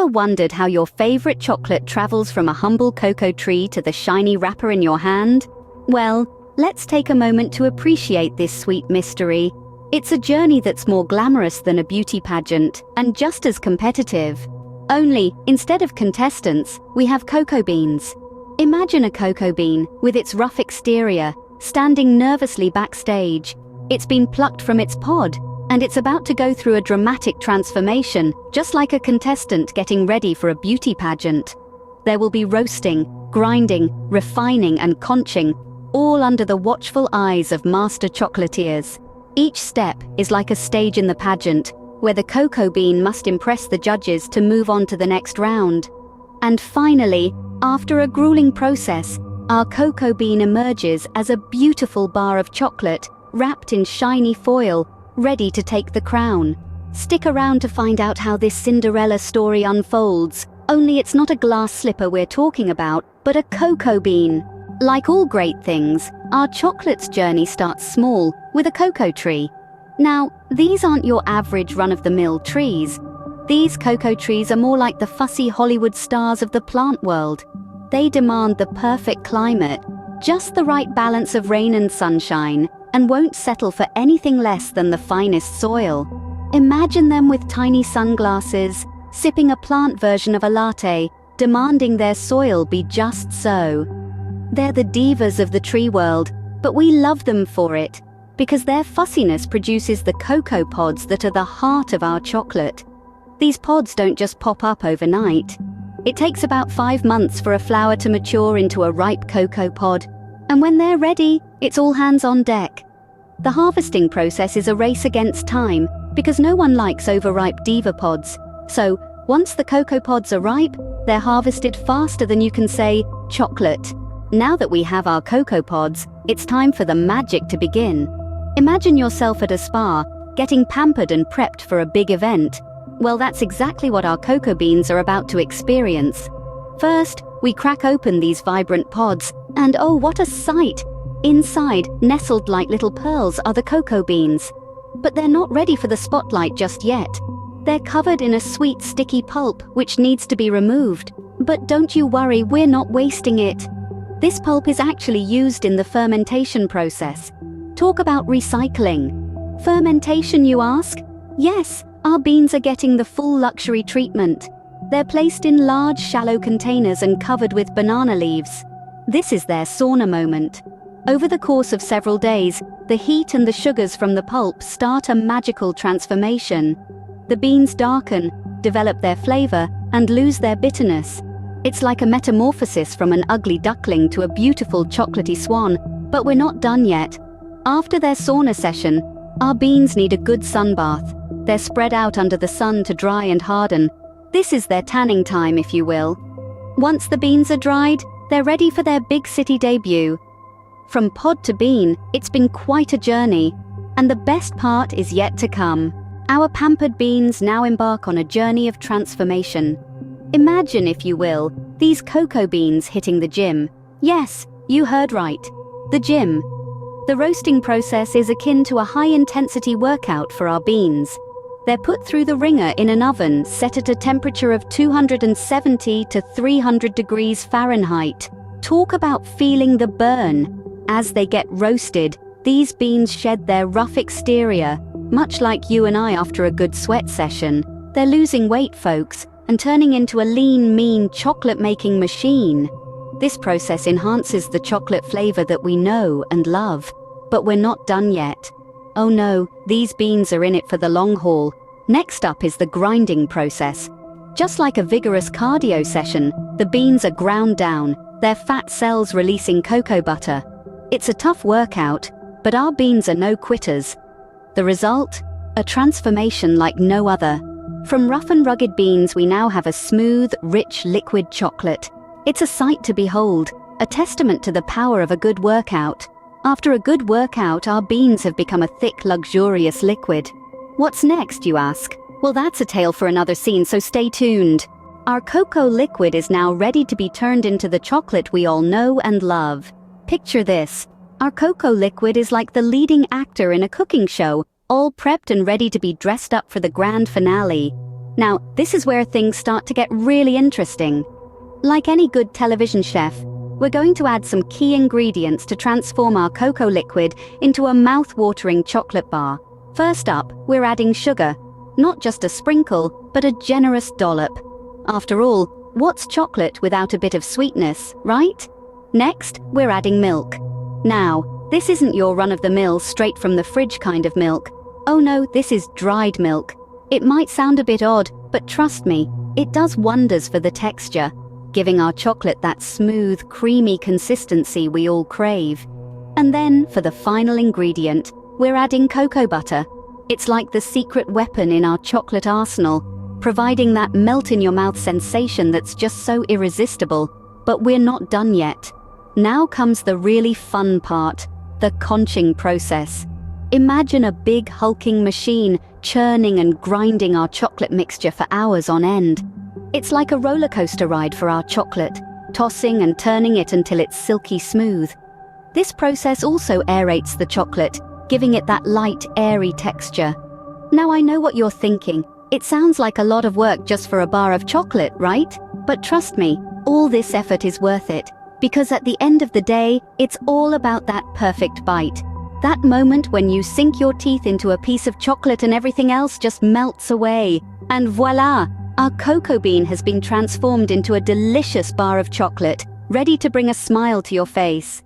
Ever wondered how your favorite chocolate travels from a humble cocoa tree to the shiny wrapper in your hand? Well, let's take a moment to appreciate this sweet mystery. It's a journey that's more glamorous than a beauty pageant, and just as competitive. Only, instead of contestants, we have cocoa beans. Imagine a cocoa bean, with its rough exterior, standing nervously backstage. It's been plucked from its pod, and it's about to go through a dramatic transformation, just like a contestant getting ready for a beauty pageant. There will be roasting, grinding, refining, and conching, all under the watchful eyes of master chocolatiers. Each step is like a stage in the pageant, where the cocoa bean must impress the judges to move on to the next round. And finally, after a grueling process, our cocoa bean emerges as a beautiful bar of chocolate, wrapped in shiny foil, ready to take the crown. Stick around to find out how this Cinderella story unfolds, only it's not a glass slipper we're talking about, but a cocoa bean. Like all great things, our chocolate's journey starts small, with a cocoa tree. Now, these aren't your average run-of-the-mill trees. These cocoa trees are more like the fussy Hollywood stars of the plant world. They demand the perfect climate, just the right balance of rain and sunshine, and won't settle for anything less than the finest soil. Imagine them with tiny sunglasses, sipping a plant version of a latte, demanding their soil be just so. They're the divas of the tree world, but we love them for it, because their fussiness produces the cocoa pods that are the heart of our chocolate. These pods don't just pop up overnight. It takes about 5 months for a flower to mature into a ripe cocoa pod, and when they're ready, it's all hands on deck. The harvesting process is a race against time, because no one likes overripe diva pods. So, once the cocoa pods are ripe, they're harvested faster than you can say, chocolate. Now that we have our cocoa pods, it's time for the magic to begin. Imagine yourself at a spa, getting pampered and prepped for a big event. Well, that's exactly what our cocoa beans are about to experience. First, we crack open these vibrant pods, and oh, what a sight! Inside, nestled like little pearls, are the cocoa beans. But they're not ready for the spotlight just yet. They're covered in a sweet, sticky pulp, which needs to be removed. But don't you worry, we're not wasting it. This pulp is actually used in the fermentation process. Talk about recycling. Fermentation, you ask? Yes, our beans are getting the full luxury treatment. They're placed in large, shallow containers and covered with banana leaves. This is their sauna moment. Over the course of several days, the heat and the sugars from the pulp start a magical transformation. The beans darken, develop their flavor, and lose their bitterness. It's like a metamorphosis from an ugly duckling to a beautiful chocolatey swan, but we're not done yet. After their sauna session, our beans need a good sun bath. They're spread out under the sun to dry and harden. This is their tanning time, if you will. Once the beans are dried, they're ready for their big city debut. From pod to bean, it's been quite a journey, and the best part is yet to come. Our pampered beans now embark on a journey of transformation. Imagine, if you will, these cocoa beans hitting the gym. Yes, you heard right. The gym. The roasting process is akin to a high-intensity workout for our beans. They're put through the ringer in an oven set at a temperature of 270 to 300 degrees Fahrenheit. Talk about feeling the burn. As they get roasted, these beans shed their rough exterior, much like you and I after a good sweat session. They're losing weight, folks, and turning into a lean, mean chocolate-making machine. This process enhances the chocolate flavor that we know and love. But we're not done yet. Oh no, these beans are in it for the long haul. Next up is the grinding process. Just like a vigorous cardio session, the beans are ground down, their fat cells releasing cocoa butter. It's a tough workout, but our beans are no quitters. The result? A transformation like no other. From rough and rugged beans, we now have a smooth, rich, liquid chocolate. It's a sight to behold, a testament to the power of a good workout. After a good workout, our beans have become a thick, luxurious liquid. What's next, you ask? Well, that's a tale for another scene, so stay tuned. Our cocoa liquid is now ready to be turned into the chocolate we all know and love. Picture this. Our cocoa liquid is like the leading actor in a cooking show, all prepped and ready to be dressed up for the grand finale. Now, this is where things start to get really interesting. Like any good television chef, we're going to add some key ingredients to transform our cocoa liquid into a mouth-watering chocolate bar. First up, we're adding sugar. Not just a sprinkle, but a generous dollop. After all, what's chocolate without a bit of sweetness, right? Next, we're adding milk. Now, this isn't your run-of-the-mill, straight-from-the-fridge kind of milk. Oh no, this is dried milk. It might sound a bit odd, but trust me, it does wonders for the texture, giving our chocolate that smooth, creamy consistency we all crave. And then, for the final ingredient, we're adding cocoa butter. It's like the secret weapon in our chocolate arsenal, providing that melt-in-your-mouth sensation that's just so irresistible. But we're not done yet. Now comes the really fun part, the conching process. Imagine a big hulking machine churning and grinding our chocolate mixture for hours on end. It's like a roller coaster ride for our chocolate, tossing and turning it until it's silky smooth. This process also aerates the chocolate, giving it that light, airy texture. Now I know what you're thinking. It sounds like a lot of work just for a bar of chocolate, right? But trust me, all this effort is worth it, because at the end of the day, it's all about that perfect bite. That moment when you sink your teeth into a piece of chocolate and everything else just melts away. And voila! Our cocoa bean has been transformed into a delicious bar of chocolate, ready to bring a smile to your face.